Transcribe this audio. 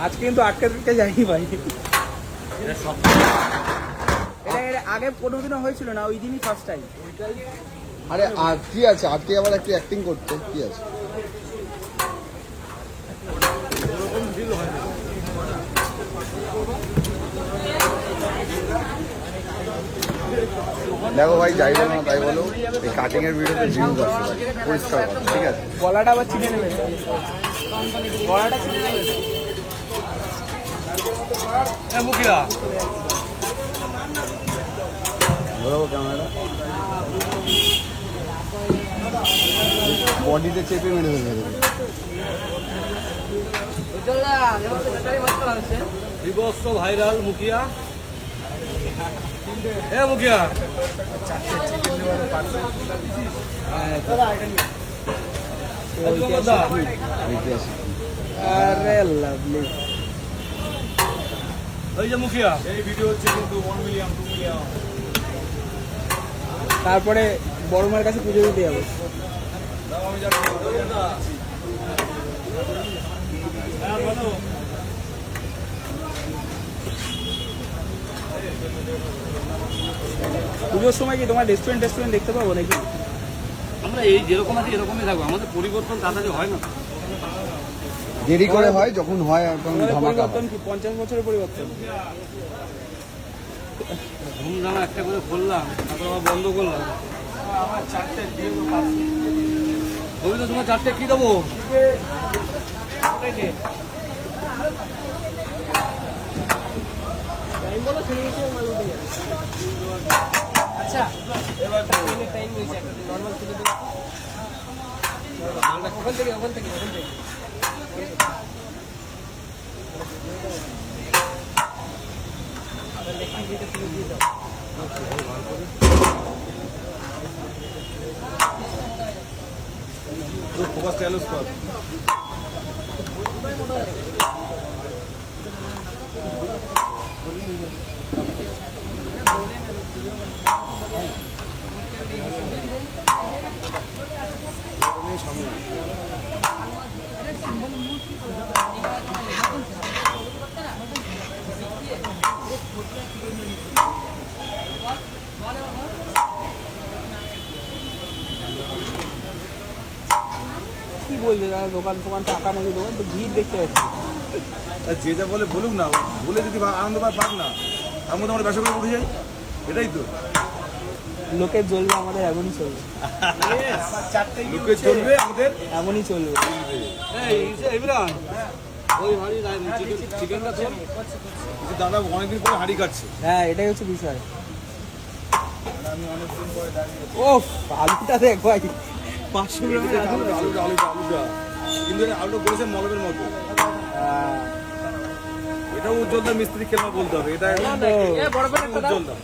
আজকে কিন্তু আটকে দিতে যাইনি ভাই। এটা আগে কোনোদিনও হয়েছিল না, ওই দিনই ফার্স্ট টাইম। আরে আর কি আছে, আজকে আবার একটু অ্যাক্টিং করতে কি আছে। দেখো ভাই, যাই বলো না তাই বলো, এই কাটিং এর ভিডিওতে ভিউজ আসছে ভাই, পরিষ্কার কথা, ঠিক আছে। গলাটা আবার চিনে নেবে, গলাটা চিনে নেবে। মুখিয়া ধরো ক্যামেরা, বডিতে চেপে মেরে ফেলবে। বিভৎস ভাইরাল মুখিয়া। এ মুখিয়া আরে লাভলি। ওই যে মুখিয়া, এই ভিডিও হচ্ছে কিন্তু 1 মিলিয়ন 2 মিলিয়ন। তারপরে বড় মার কাছে পুজো দিতে যাবো। পুজোর সময় কি তোমার রেস্টুরেন্ট দেখতে পাবো নাকি? আমরা এই যেরকম আছি এরকমই থাকবো, আমাদের পরিবর্তন তাড়াতাড়ি হয় না, দেরি করে হয়, যখন হয় একদম ধামাকা। পরিবর্তন কি 50 বছরের পরিবর্তন? ধুমধামা একটা করে খুললাম, তারপর আবার বন্ধ করলাম। তুমি তো তোমার 4টে কি দেবো? আচ্ছা টাইম হয়েছে, নর্মাল তুলে দেবো ওখান থেকে। ফোকাস টেলস কর। কি বলবে দাদা, দোকান টাকা নাকি দোকান তো ভিড় দেখতে পাচ্ছি। যে যা বলে বলুক না, বলে যদি আনন্দ পাক না, আমি তো আমার ব্যবসা করে উঠে যাই, এটাই তো লোকের জ্বলবে, আমাদের এমনই চলবে। লোকে চলবে, আমাদের এমনই চলবে। ইমরান ওই ভারী চিকেনটা তো দাদা অনেকদিন পরে হাঁড়ি কাটছে। হ্যাঁ, এটাই হচ্ছে বিষয়। আমি অনেকদিন পরে দাঁড়িয়ে ও আলুটা দেখ ভাই, 500 গ্রামের আলু। আলুটা কিন্তু আলুটা করেছে মলমের মতো। এটাও উজ্জ্বলদার মিস্ত্রি খেলনা বলতে হবে, এটা উজ্জ্বলদা।